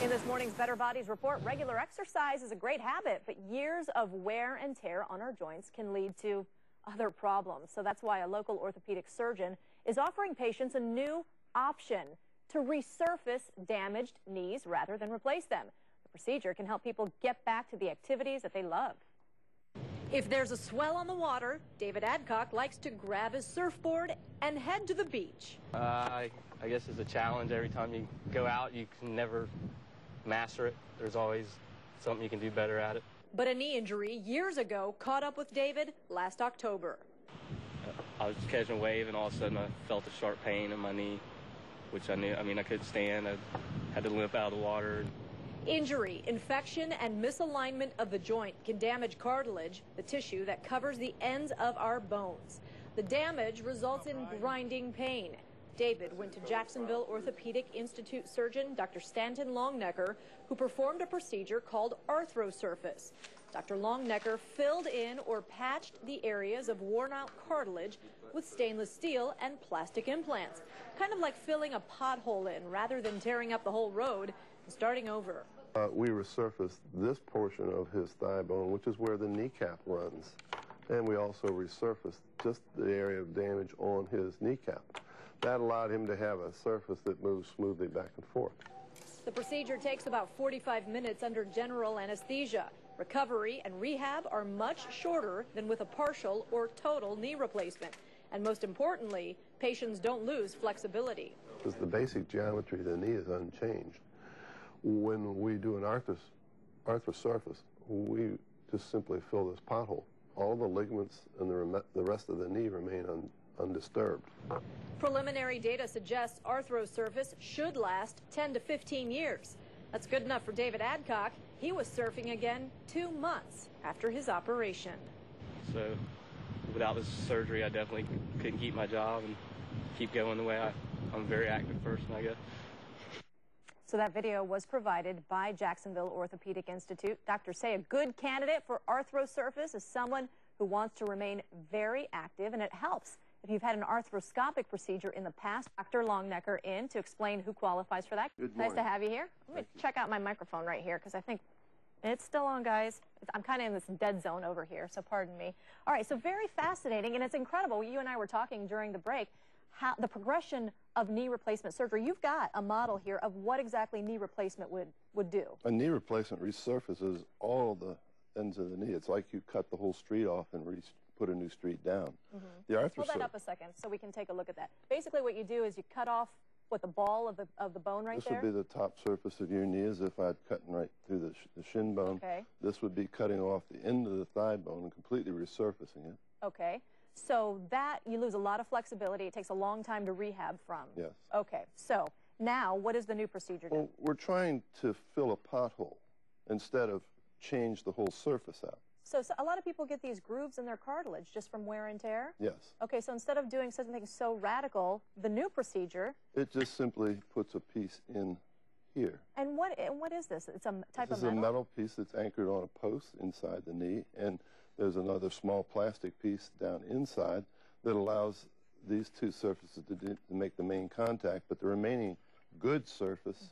In this morning's Better Bodies report, regular exercise is a great habit, but years of wear and tear on our joints can lead to other problems. So that's why a local orthopedic surgeon is offering patients a new option to resurface damaged knees rather than replace them. The procedure can help people get back to the activities that they love. If there's a swell on the water, David Adcock likes to grab his surfboard and head to the beach. I guess it's a challenge. Every time you go out, you can never master it. There's always something you can do better at it. But a knee injury years ago caught up with David last October. I was catching a wave and all of a sudden I felt a sharp pain in my knee, which I couldn't stand. I had to limp out of the water. Injury, infection, and misalignment of the joint can damage cartilage, the tissue that covers the ends of our bones. The damage results in grinding pain. David went to Jacksonville Orthopaedic Institute surgeon Dr. Stanton Longnecker, who performed a procedure called Arthrosurface. Dr. Longnecker filled in or patched the areas of worn-out cartilage with stainless steel and plastic implants, kind of like filling a pothole in rather than tearing up the whole road and starting over. We resurfaced this portion of his thigh bone, which is where the kneecap runs. And we also resurfaced just the area of damage on his kneecap. That allowed him to have a surface that moves smoothly back and forth. The procedure takes about 45 minutes under general anesthesia. Recovery and rehab are much shorter than with a partial or total knee replacement. And most importantly, patients don't lose flexibility. Because the basic geometry of the knee is unchanged. When we do an arthrosurface, we just simply fill this pothole. All the ligaments and the rest of the knee remain undisturbed. Preliminary data suggests Arthrosurface should last 10 to 15 years. That's good enough for David Adcock. He was surfing again 2 months after his operation. So without this surgery, I definitely couldn't keep my job and keep going the way I'm a very active person, I guess. So that video was provided by Jacksonville Orthopaedic Institute. Doctors say a good candidate for Arthrosurface is someone who wants to remain very active, and it helps if you've had an arthroscopic procedure in the past. Dr. Longnecker in to explain who qualifies for that. Good morning. Nice to have you here. Let me check out my microphone right here because I think it's still on, guys. I'm kind of in this dead zone over here, so pardon me. All right, so very fascinating, and it's incredible. You and I were talking during the break how the progression of knee replacement surgery. You've got a model here of what exactly knee replacement would do. A knee replacement resurfaces all the ends of the knee. It's like you cut the whole street off and put a new street down. The Hold that up a second so we can take a look at that. Basically what you do is you cut off the ball of the bone right there? This would be the top surface of your knee as if I'd cutting right through the shin bone. Okay. This would be cutting off the end of the thigh bone and completely resurfacing it. Okay. So that, you lose a lot of flexibility. It takes a long time to rehab from. Yes. Okay. So now what does the new procedure do? Well, we're trying to fill a pothole instead of change the whole surface out. So a lot of people get these grooves in their cartilage just from wear and tear? Yes. Okay, so instead of doing something so radical, the new procedure... It just simply puts a piece in here. And what is this? It's a type of metal? This is a metal piece that's anchored on a post inside the knee, and there's another small plastic piece down inside that allows these two surfaces to make the main contact, but the remaining good surface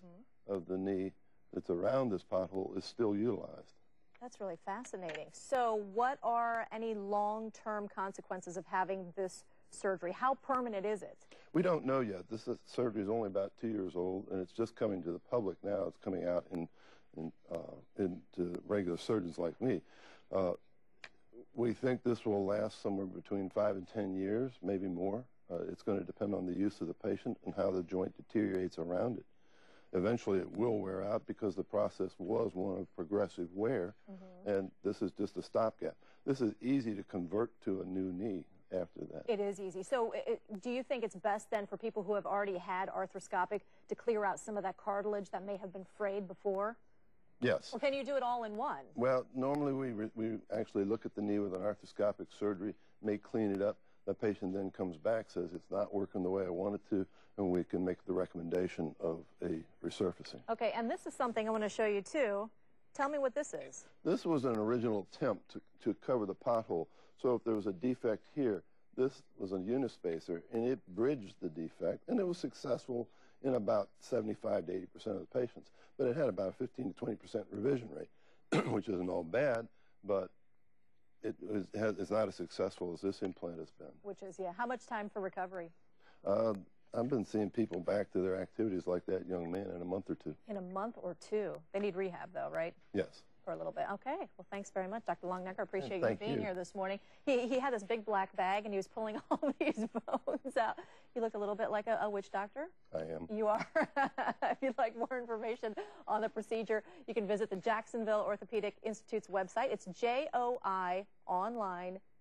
of the knee that's around this pothole is still utilized. That's really fascinating. So what are any long-term consequences of having this surgery? How permanent is it? We don't know yet. This surgery is only about 2 years old, and it's just coming to the public now. It's coming out into regular surgeons like me. We think this will last somewhere between 5 and 10 years, maybe more. It's going to depend on the use of the patient and how the joint deteriorates around it. Eventually it will wear out because the process was one of progressive wear, and this is just a stopgap. This is easy to convert to a new knee after that. It is easy. So do you think it's best then for people who have already had arthroscopic to clear out some of that cartilage that may have been frayed before? Yes. Or can you do it all in one? Well, normally we actually look at the knee with an arthroscopic surgery, may clean it up. The patient then comes back, says it's not working the way I want it to, and we can make the recommendation of a resurfacing. Okay, and this is something I want to show you too. Tell me what this is. This was an original attempt to cover the pothole. So if there was a defect here, this was a unispacer, and it bridged the defect, and it was successful in about 75 to 80% of the patients. But it had about a 15 to 20% revision rate, which isn't all bad, but it's not as successful as this implant has been. Which is, yeah. How much time for recovery? I've been seeing people back to their activities like that young man in a month or two. In a month or two. They need rehab, though, right? Yes. For a little bit. Okay. Well, thanks very much, Dr. Longnecker. Appreciate you Thank being you. here this morning. He had this big black bag, and he was pulling all these bones out. You look a little bit like a witch doctor. I am. You are. If you'd like more information on the procedure, you can visit the Jacksonville Orthopaedic Institute's website. It's JOI online.